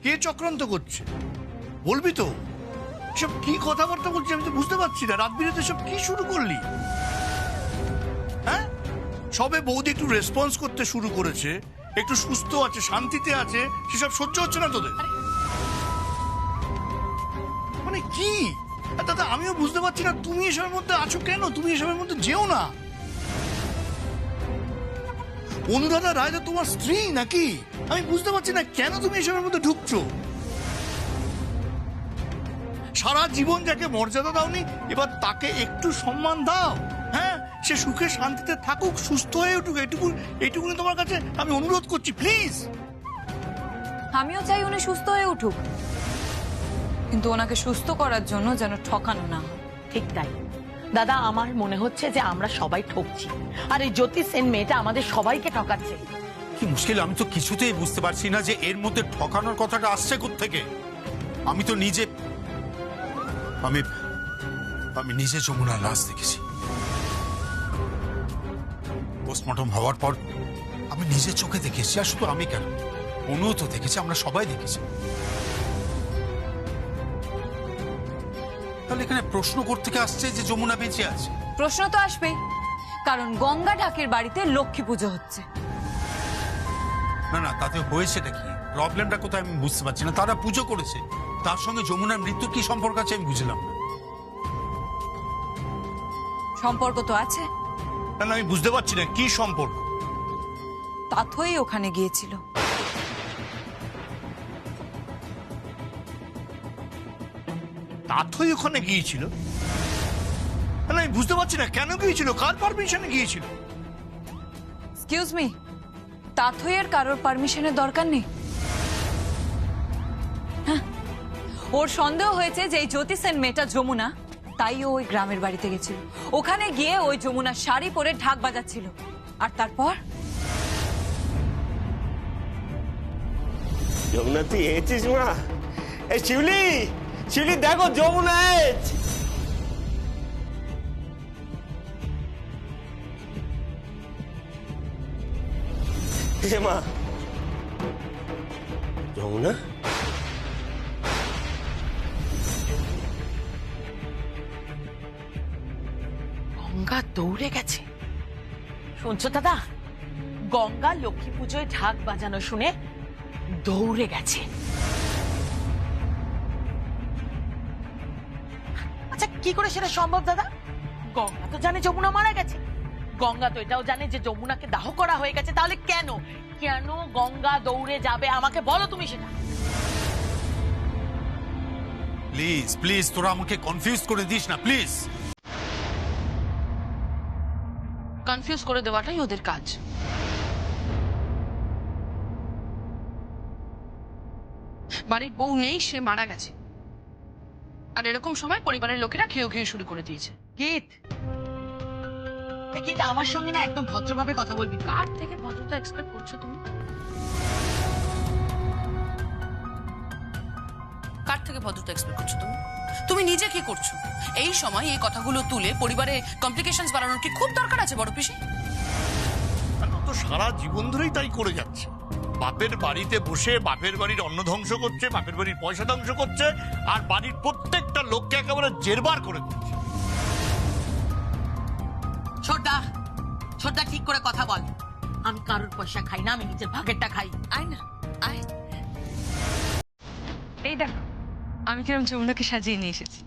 কে চক্রান্ত করছে বলবি তো? সব কি কথাবার্তা বলছি আমি তো বুঝতে পারছি না। রাত বিরেতে সব কি শুরু করলি? হ্যাঁ, সবে বৌদি একটু রেসপন্স করতে শুরু করেছে, একটু সুস্থ আছে, শান্তিতে আছে, সেসব সহ্য হচ্ছে না তোদের? মানে কি? আর দাদা আমিও বুঝতে পারছি না তুমি এসবের মধ্যে আছো কেন? তুমি এসবের মধ্যে যেও না। অনুরাধা রায় তো তোমার স্ত্রী নাকি? আমি বুঝতে পারছি না কেন তুমি এসবের মধ্যে ঢুকছো। সারা জীবন যাকে মর্যাদা দাওনি, এবার তাকে একটু সম্মান দাও। হ্যাঁ, সে সুখে শান্তিতে থাকুক, সুস্থ হয়ে উঠুক, এইটুকুনি তোমার কাছে আমি অনুরোধ করছি, প্লিজ। আমিও চাই উনি সুস্থ হয়ে উঠুক, কিন্তু ওনাকে সুস্থ করার জন্য যেন ঠকানো না হয়। ঠিক তাই দাদা, আমার মনে হচ্ছে যে আমরা সবাই ঠকছি, আর এই জ্যোতি সেন মেয়েটা আমাদের সবাইকে ঠকাচ্ছে। কি মুশকিল, আমি তো কিছুতেই বুঝতে পারছি না যে এর মধ্যে ঠকানোর কথাটা আসছে কোত্থেকে। আমি তো নিজে আমি নিজে যমুনার লাশ দেখেছি। পোস্টমর্টম হওয়ার পর আমি নিজে চোখে দেখেছি। আর শুধু আমি কেন, অনুও তো দেখেছি, আমরা সবাই দেখেছি। তাহলে এখানে প্রশ্ন কোত্থেকে আসছে যে যমুনা বেঁচে আছে? প্রশ্ন তো আসবেই, কারণ গঙ্গা ঢাকের বাড়িতে লক্ষ্মী পুজো হচ্ছে। না না, তাতে হয়েছেটা কি? প্রবলেমটা কোথায় আমি বুঝতে পারছি না। তারা পুজো করেছে, তার সঙ্গে যমুনার মৃত্যুর কি সম্পর্ক আছে আমি বুঝলাম না। সম্পর্ক তো আছে। না না, আমি বুঝতে পারছি না কি সম্পর্ক। তাথই ওখানে গিয়েছিল। তাথই ওখানে গিয়েছিল? না, আমি বুঝতে পারছি না কেন গিয়েছিল, কার পারমিশনে গিয়েছিল? এক্সকিউজ মি, তাথইয়ের কারোর পারমিশনের দরকার নেই। হ্যাঁ, ওর সন্দেহ হয়েছে যে এই জ্যোতি সেন মেয়েটা যমুনা, তাই ও ওই গ্রামের বাড়িতে গেছিল। ওখানে গিয়ে ওই যমুনা শাড়ি পরে ঢাক বাজাচ্ছিল, আর তারপর যমুনা তুই এসেছিস মা? এই শিউলি, শিউলি দেখো যমুনা এসেছে। হে মা, যমুনা গঙ্গা দৌড়ে গেছে। শুনছো দাদা, গঙ্গা লক্ষ্মী পুজোয় ঢাক বাজানো শুনে দৌড়ে গেছে। আচ্ছা, কি করে সেটা সম্ভব দাদা? গঙ্গা তো জানে যমুনা মারা গেছে, গঙ্গা তো এটাও জানে যে যমুনাকে দাহ করা হয়ে গেছে। তাহলে কেন কেন গঙ্গা দৌড়ে যাবে আমাকে বলো তুমি সেটা। প্লিজ প্লিজ, তোরা আমাকে কনফিউজ করে দিস না প্লিজ। কনফিউজ করে দেওয়াটাই ওদের কাজ। বাড়ির বউ নেই, সে মারা গেছে, আর এরকম সময় পরিবারের লোকেরা খেয়ে খেয়ে শুরু করে দিয়েছে। গীত, গীত আমার সঙ্গে না একদম ভদ্রভাবে কথা বলবি। কার থেকে ভদ্রতা এক্সপেক্ট করছো তুমি? কার থেকে ভদ্রতা এক্সপেক্ট করছো তুমি? তুমি নিজে কি করছো? এই সময় এই কথাগুলো তুলে পরিবারে কমপ্লিকেশনস বাড়ানোর কি খুব দরকার আছে বড় পিসি? তো সারা জীবন ধরেই তাই করে যাচ্ছে। বাপের বাড়িতে বসে বাপের বাড়ির অন্ন ধ্বংস করছে, বাপের বাড়ির পয়সা ধ্বংস করছে, আর বাড়ির প্রত্যেকটা লোককে একেবারে জেরবার করে দিচ্ছে। ছোটদা, ছোটদা ঠিক করে কথা বল। আমি কারোর পয়সা খাই না, আমি নিজের ভাগেরটা খাই। আয় না, আয়। এই দেখো আমি কিরম যমুনাকে সাজিয়ে নিয়ে এসেছি।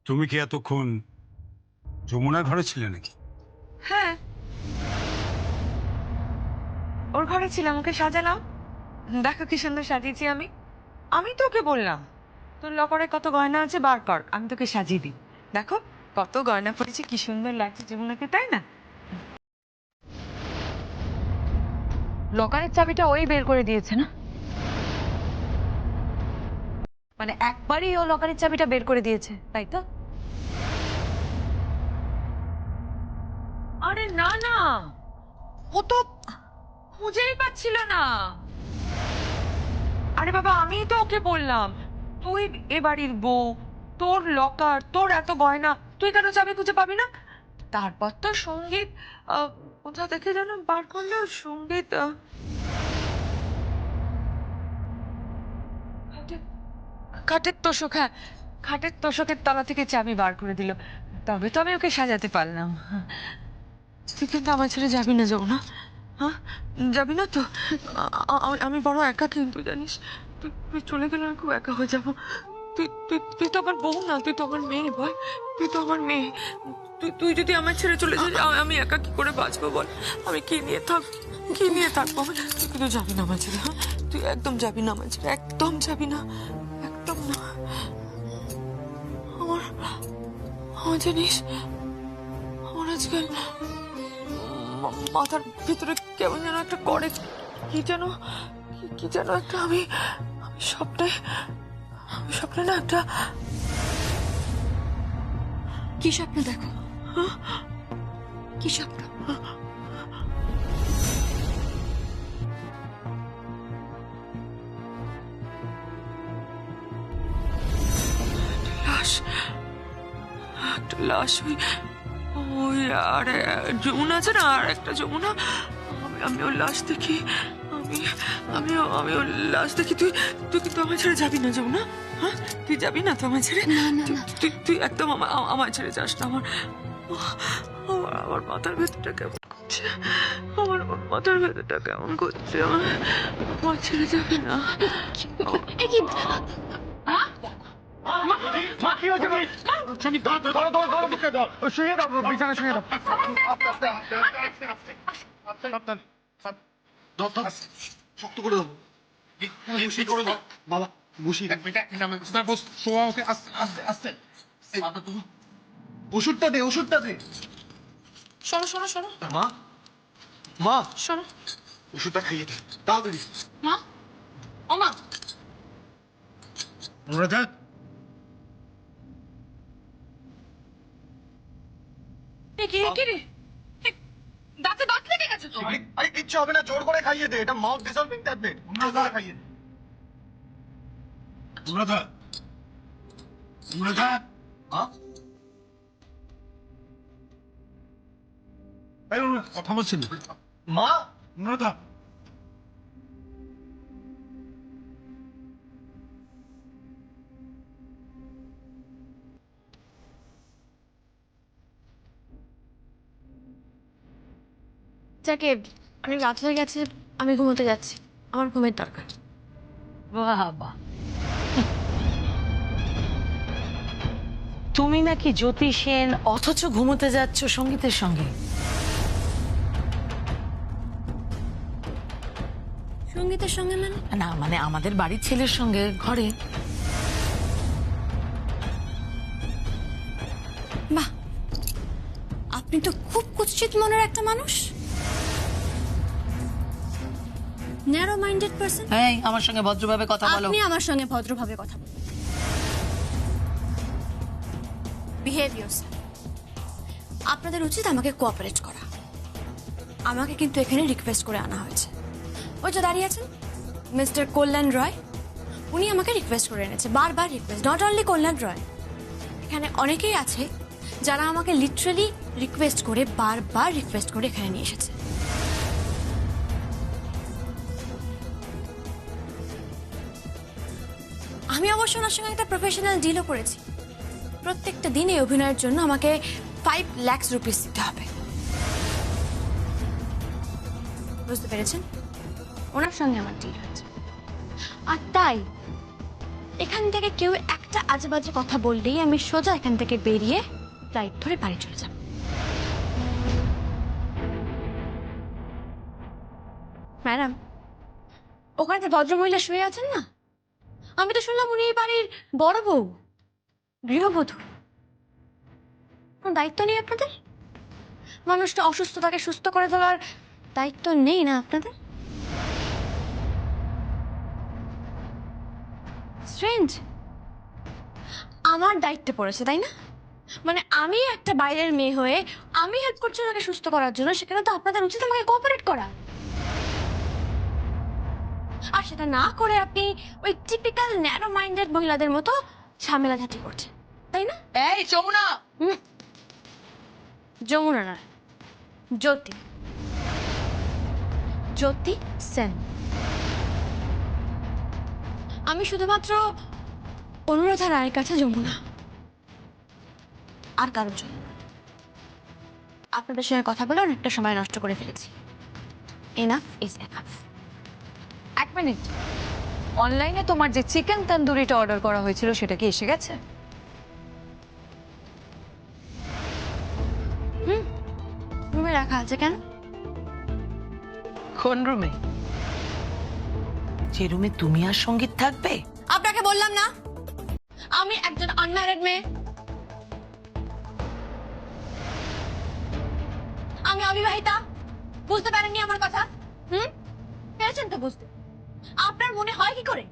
তুমি কি এতক্ষণ যমুনার ঘরে ছিলে নাকি? হ্যাঁ, ওর ঘরে ছিলাম, ওকে সাজালাম। দেখো কি সুন্দর সাজিয়েছি আমি। আমি তোকে বললাম তোর লকারে কত গয়না আছে বার কর, আমি তোকে সাজিয়ে দিই। দেখো কত গয়না পড়েছে, কি সুন্দর লাগছে যমুনাকে, তাই না? লকারের চাবিটা ওই বের করে দিয়েছে না? মানে একবারই ও লকারের চাবিটা বের করে দিয়েছে, তাই তো? আরে না না, ও তো খুঁজেই পাচ্ছিল না। আরে বাবা, আমি তো ওকে বললাম তুই এ বাড়ির বউ, তোর লকার, তোর এত গয়না, তুই কেন চাবি খুঁজে পাবি না? তারপর তো সঙ্গীত কোথা থেকে যেন বার করলো সঙ্গীত খাটের তোষক, হ্যাঁ খাটের তোষকের তলা থেকে চাবি বার করে দিল। তবে তো আমি ওকে সাজাতে পারলাম। তুই কিন্তু আমার ছেড়ে যাবি না, যাও না? হ্যাঁ যাবি না তো? আমি বড় একা কিন্তু জানিস, তুই চলে গেলে আমি খুব একা হয়ে যাবো। তুই তো আমার বউ না, তুই তো আমার মেয়ে, বল তুই তো আমার মেয়ে। তুই যদি আমার ছেড়ে চলে যাস আমি একা কি করে বাঁচবো বল? আমি কি নিয়ে থাকবো? তুই কিন্তু যাবি না আমার ছেড়ে, হ্যাঁ তুই একদম যাবি না আমার ছেড়ে, একদম যাবি না, একদম না। আমার জানিস আমার আজকাল মাথার ভিতরে কেমন যেন একটা করে, কি যেন একটা আমি স্বপ্নে না একটা কি স্বপ্ন দেখো? কি স্বপ্ন? একটা লাশ ওই আর যমুনা আছে না, আর একটা যমুনা, আমি ওর লাশ দেখি, আমি ওর লাশ দেখি। তুই কিন্তু আমার ছেড়ে যাবি না যমুনা, হ্যাঁ তুই যাবি না তো আমার ছেড়ে? তুই একদম আমার ছেড়ে যাস না। আমার মাথার ভেতরটা কেমন করছে, আমার ছেড়ে যাবি না। শক্ত করে দাও, করে দাও বাবা, বসি শোয়া ওকে, আস্তে আস্তে আস্তে। ওষুধটা দে, শোনো মা মা শোনো। ওষুধটা খাইয়ে দে তাড়াতাড়ি। মা, ও মা, অনুরাধা, কি রে? দাঁতে দাঁত লেগে গেছে তো। আরে কিচ্ছু হবে না, জোর করে খাইয়ে দে, এটা মাউথ ডিসলভিং ট্যাবলেট, অনুরাধা খাইয়ে দে। অনুরাধা, কথা বলছেন মা? অনুরাধা, যাকে অনেক রাত হয়ে গেছে, আমি ঘুমোতে যাচ্ছি, আমার ঘুমের দরকার। বাবা, তুমি নাকি জ্যোতি সেন, অথচ ঘুমোতে যাচ্ছ সঙ্গীতের সঙ্গে? সঙ্গীতের সঙ্গে মানে? না মানে আমাদের বাড়ির ছেলের সঙ্গে ঘরে। বাহ, আপনি তো খুব কুৎসিত মনের একটা মানুষ, ন্যারো মাইন্ডেড পারসন। এই আমার সঙ্গে ভদ্রভাবে কথা বলো। আপনি আমার সঙ্গে ভদ্রভাবে কথা বলুন। Behave yourself. আপনাদের উচিত আমাকে কোঅপারেট করা। আমাকে কিন্তু এখানে রিকোয়েস্ট করে আনা হয়েছে। ওই যে দাঁড়িয়ে আছেন মিস্টার কল্যাণ রয়, উনি আমাকে রিকোয়েস্ট করে এনেছে, বারবার রিকোয়েস্ট। নট অনলি কল্যাণ রয়, এখানে অনেকেই আছে যারা আমাকে লিটারালি রিকোয়েস্ট করে, বারবার রিকোয়েস্ট করে এখানে নিয়ে এসেছে। আমি অবশ্য ওনার সঙ্গে একটা প্রফেশনাল ডিলও করেছি। প্রত্যেকটা দিনে অভিনয়ের জন্য আমাকে 5 লাখ রুপিস দিতে হবে। বুঝতে পেরেছেন? ওনার সঙ্গে আমার ডিল হয়েছে। আর তাই এখান থেকে কেউ একটা আজে বাজে কথা বললেই আমি সোজা এখান থেকে বেরিয়ে ফ্লাইট ধরে বাড়ি চলে যাব। ম্যাডাম, ওখানে যে ভদ্রমহিলা শুয়ে আছেন না, আমি তো শুনলাম উনি এই বাড়ির বড় বউ, গৃহবধূ। কোনো দায়িত্ব নেই আপনাদের? মানুষটা অসুস্থ, তাকে সুস্থ করে তোলার দায়িত্ব নেই না আপনাদের? স্ট্রেঞ্জ। আমার দায়িত্বে পড়েছে তাই না? মানে আমি একটা বাইরের মেয়ে হয়ে আমি হেল্প করছি ওনাকে সুস্থ করার জন্য, সেখানে তো আপনাদের উচিত আমাকে কোঅপারেট করা। আর সেটা না করে আপনি ওই টিপিক্যাল ন্যারো মাইন্ডেড মহিলাদের মতো ঝামেলা ঝাঁটি করছেন, তাই না? এই যমুনা, যমুনা নয়, জ্যোতি, জ্যোতি সেন। আমি শুধুমাত্র অনুরাধা রায়ের কাছে যমুনা, আর কারোর জন্য। আপনাদের সঙ্গে কথা বলে অনেকটা সময় নষ্ট করে ফেলেছি। Enough is enough. এক মিনিট, অনলাইনে তোমার যে চিকেন তন্দুরিটা অর্ডার করা হয়েছিল সেটা কি এসে গেছে? রুমে রাখা আছে কেন? কোন রুমে? যে রুমে তুমি আর সঙ্গীত থাকবে? আপনাকে বললাম না আমি একজন আনম্যারিড মেয়ে, আমি অবিবাহিতা। বুঝতে পারেননি আমার কথা? পেরেছেন তো বুঝতে? আপনার মনে হয় কি করে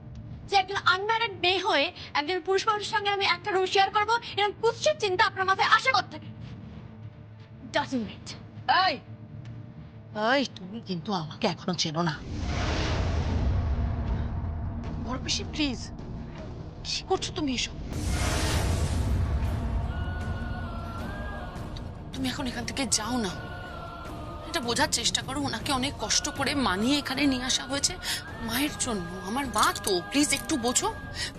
যে একজন আনম্যারিড মেয়ে হয়ে একজন পুরুষ মানুষের সঙ্গে আমি একটা রুম শেয়ার করবো? এরকম কুৎসিত চিন্তা আপনার মাথায় আসে কোত্থেকে? Doesn't make. এই এই তুমি কিন্তু আমাকে এখনো চেনো না। বড়পিসি প্লিজ, কি করছো তুমি এসব? তুমি এখন এখান থেকে যাও না, এটা বোঝার চেষ্টা করো। ওনাকে অনেক কষ্ট করে মানিয়ে এখানে নিয়ে আসা হয়েছে মায়ের জন্য। আমার মা তো, প্লিজ একটু বোঝো।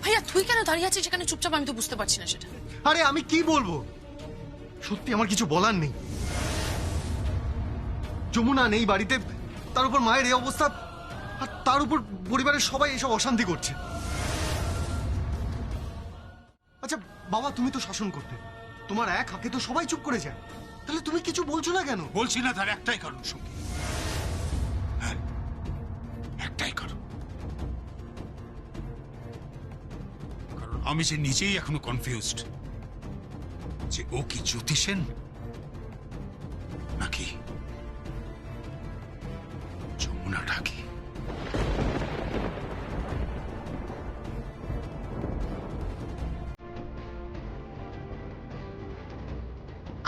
ভাইয়া তুই কেন দাঁড়িয়ে আছিস এখানে চুপচাপ? আমি তো বুঝতে পারছি না সেটা। আরে আমি কি বলবো, সত্যি আমার কিছু বলার নেই। যমুনা নেই বাড়িতে, তার উপর মায়ের এই অবস্থা, আর তার উপর পরিবারের সবাই এসব অশান্তি করছে। আচ্ছা বাবা, তুমি তো শাসন করতে, তোমার এক হাতে তো সবাই চুপ করে যায়, তাহলে তুমি কিছু বলছো না কেন? বলছি না, তার একটাই কারণ সঙ্গে, হ্যাঁ একটাই কারণ, কারণ আমি যে নিজেই এখনো কনফিউজড যে ও কি জ্যোতি সেন নাকি যমুনা ঢাকি।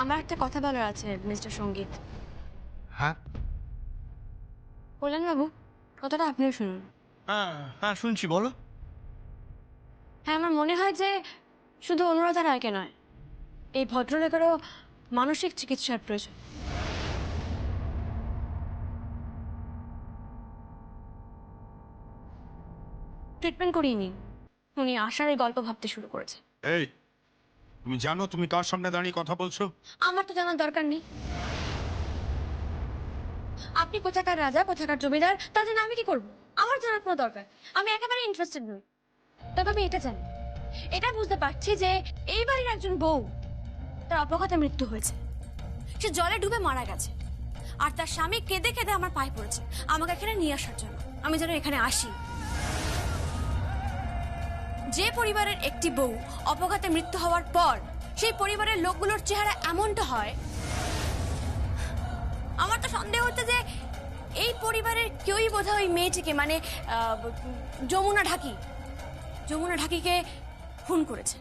আমার একটা কথা বলার আছে মিস্টার সঙ্গীত। হ্যাঁ কল্যাণ বাবু, কথাটা আপনিও শুনুন। হ্যাঁ হ্যাঁ শুনছি, বলো। হ্যাঁ, আমার মনে হয় যে শুধু অনুরাধা রায়কে নয়, এই ভদ্রলোকেরও মানসিক চিকিৎসার প্রয়োজন। ট্রিটমেন্ট করিয়ে নিন। উনি আশার এই গল্প ভাবতে শুরু করেছে। এই, তুমি জানো তুমি কার সামনে দাঁড়িয়ে কথা বলছো? আমার তো জানার দরকার নেই। আপনি কোথাকার রাজা, কোথাকার জমিদার, তার জন্য আমি কি করব? আমার জানার কোনো দরকার, আমি একেবারে ইন্টারেস্টেড নই। তবে আমি এটা জানি, এটা বুঝতে পারছি যে এই বাড়ির একজন বউ, তার অপঘাতে মৃত্যু হয়েছে। সে জলে ডুবে মারা গেছে, আর তার স্বামী কেঁদে কেঁদে আমার পায়ে পড়েছে আমাকে এখানে নিয়ে আসার জন্য, আমি যেন এখানে আসি। যে পরিবারের একটি বউ অপঘাতে মৃত্যু হওয়ার পর সেই পরিবারের লোকগুলোর চেহারা এমনটা হয়, আমার তো সন্দেহ হচ্ছে যে এই পরিবারের কেউই বোধহয় ওই মেয়েটিকে, মানে যমুনা ঢাকিকে খুন করেছে।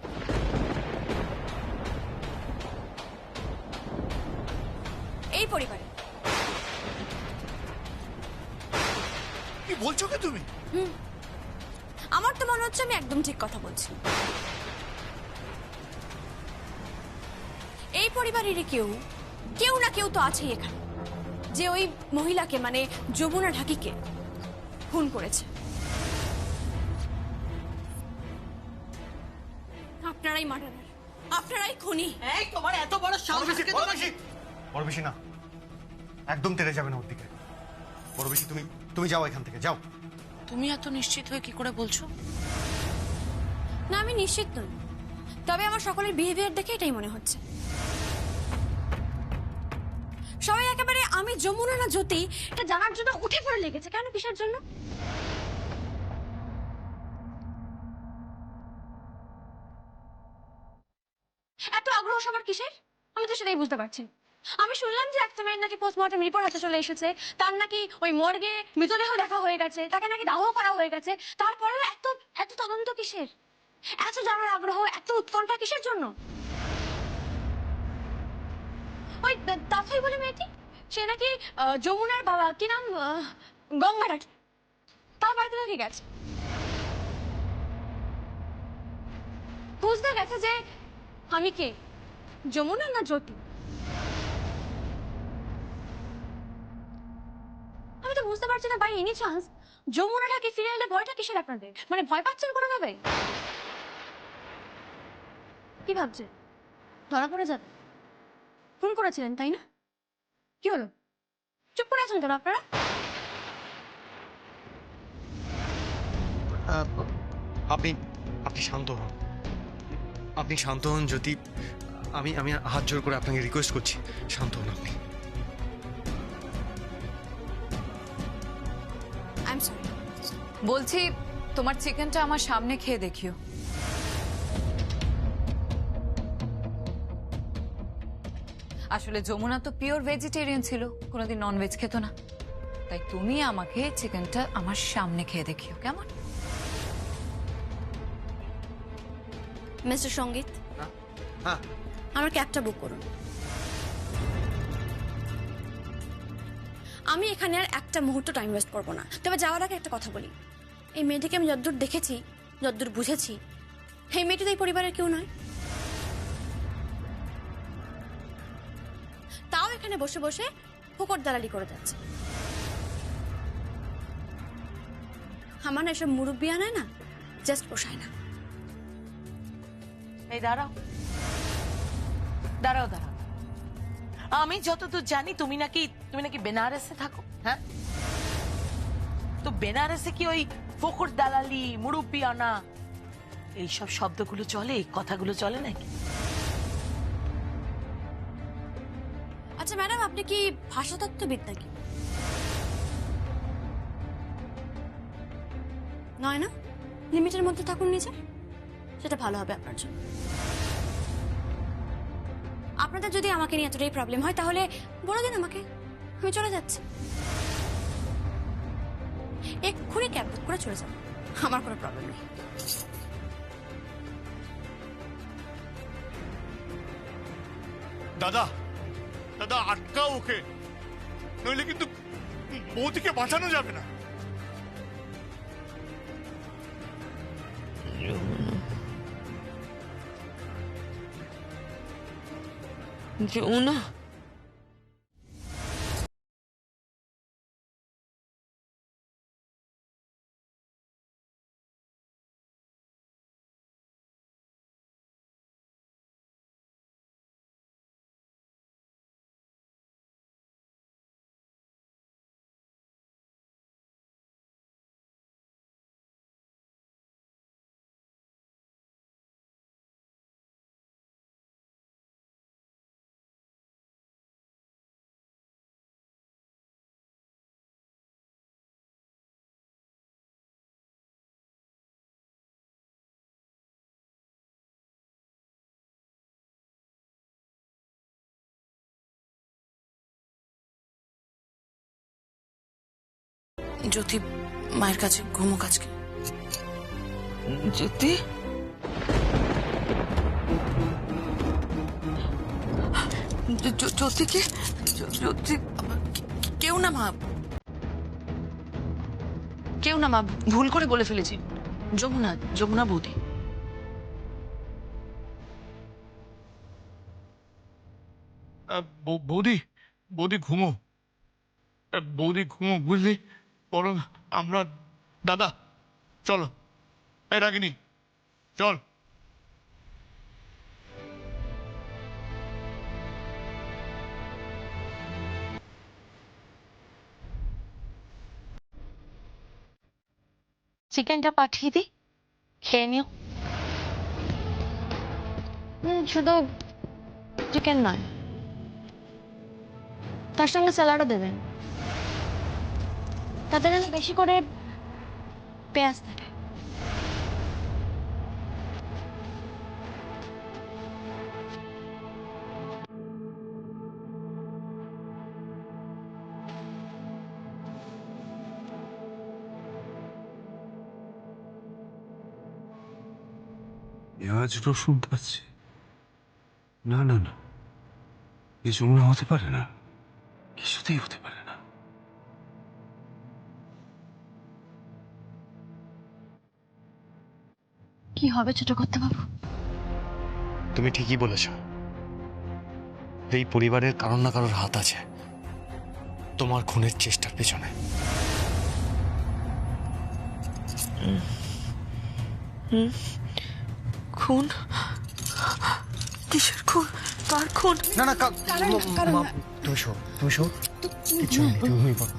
এই পরিবারে। কি বলছো কি তুমি? আমার তো মনে হচ্ছে আমি একদম ঠিক কথা বলছি। এই পরিবারেরই কেউ না কেউ তো আছেই এখানে, যে ওই মহিলাকে, মানে যমুনা ঢাকিকে খুন করেছে। আপনারাই মার্ডারার, আপনারাই খুনি। এই তোমার এত বড় সাহস! বড় বেশি না, একদম তেড়ে যাবে না ওর দিকে। বড় বেশি, তুমি যাও এখান থেকে, যাও। তুমি এত নিশ্চিত হয়ে কি করে বলছো? না, আমি নিশ্চিত নই, তবে আমার সকলের বিহেভিয়ার দেখে এটাই মনে হচ্ছে। সবাই একেবারে আমি যমুনা না জ্যোতি এটা জানার জন্য উঠে পড়ে লেগেছে। কেন, কিসের জন্য? এত আগ্রহ সবার কিসের? আমি তো সেটাই বুঝতে পারছি। আমি শুনলাম যে একটা মেয়ের নাকি পোস্টমর্টম রিপোর্ট হাতে চলে এসেছে, তার নাকি ওই মর্গে মৃতদেহ দেখা হয়ে গেছে, তাকে নাকি দাহ করা হয়ে গেছে। তারপরেও এত এত তদন্ত কিসের? এত জানার আগ্রহ, এত উৎকণ্ঠা কিসের জন্য? ওই তাফাই বলে মেয়েটি, সে নাকি যমুনার বাবা, কি নাম, গঙ্গা ঢাকি, তার বাড়িতে নাকি গেছে। বুঝতে গেছে যে আমি কে, যমুনা না জ্যোতি। বুঝতে পারছি না বাই এনি চান্স যমুনাটাকে ফিরে এলে ভয়টা কিসের আপনাদের? মানে ভয় পাচ্ছেন কোনোভাবে? কি ভাবছেন ধরা পড়ে যাবে? ফোন করেছিলেন তাই না? কি হলো চুপ করে আছেন কেন আপনারা? আপনি আপনি শান্ত হন, আপনি শান্ত হন জ্যোতি। আমি আমি হাত জোর করে আপনাকে রিকোয়েস্ট করছি, শান্ত হন আপনি। I am sorry. বলছি তোমার চিকেনটা আমার সামনে খেয়ে দেখিও। আসলে যমুনা তো পিওর ভেজিটেরিয়ান ছিল, কোনোদিন ননভেজ খেত না, তাই তুমি আমাকে চিকেনটা আমার সামনে খেয়ে দেখিও, কেমন? মিস্টার সঙ্গীত, হ্যাঁ, আমার ক্যাবটা বুক করুন। আমি এখানে আর একটা মুহূর্ত টাইম ওয়েস্ট করবো না। তবে যাওয়ার আগে একটা কথা বলি, এই মেয়েটিকে আমি যতদূর দেখেছি, যতদূর বুঝেছি, এই মেয়েটি তো এই পরিবারের কেউ নয়। তাও এখানে বসে বসে ফোকর দালালি করে যাচ্ছে। আমার না এসব মুরব্বি আনায় না, জাস্ট পোষায় না। এই দাঁড়াও দাঁড়াও দাঁড়াও, আমি যতদূর জানি তুমি নাকি বেনারসে থাকো, হ্যাঁ? তো বেনারসে কি ওই ফোকর দালালি, মুরব্বি আনা এইসব শব্দগুলো চলে, কথাগুলো চলে নাকি? আচ্ছা ম্যাডাম, আপনি কি ভাষাতত্ত্ববিদ নাকি? নয় না, লিমিটের মধ্যে থাকুন নিজে, সেটা ভালো হবে আপনার জন্য। আপনাদের যদি আমাকে নিয়ে এতটাই প্রবলেম হয় তাহলে বলে দিন আমাকে, আমি চলে যাচ্ছি। এক্ষুনি ক্যাব বুক করে চলে যাব, আমার কোনো প্রবলেম নেই। দাদা দাদা আটকাও ওকে, নইলে কিন্তু বৌদিকে বাঁচানো যাবে না। যমুনা, জ্যোতি মায়ের কাছে ঘুমুক আজকে। জ্যোতি, জ্যোতিকে জ্যোতি কেউ না মা, কেউ না মা, ভুল করে বলে ফেলেছি। যমুনা, যমুনা বৌদি। বৌদি বৌদি ঘুমো, বৌদি ঘুমো, বুঝলি? বরং আমরা, দাদা চলো, এই রাগিনী চল। চিকেনটা পাঠিয়ে দিই, খেয়ে নিও। শুধু চিকেন নয়, তার সঙ্গে স্যালাডও দেবেন, তাতে যেন বেশি করে পেঁয়াজ থাকে। পেঁয়াজ রসুন পাচ্ছি না, না না, এই যমুনা হতে পারে না, কিছুতেই হতে পারে না। কি হবে ছোট করতে বাবু? তুমি ঠিকই বলেছ, এই পরিবারের কারোর না কারোর হাত আছে। তোমার খুনের চেষ্টার পেছনে। খুন? কিসের খুন? কার খুন? না না তুমি শো, কিচ্ছু নেই, তুমি ঘুমিয়ে পড়ো।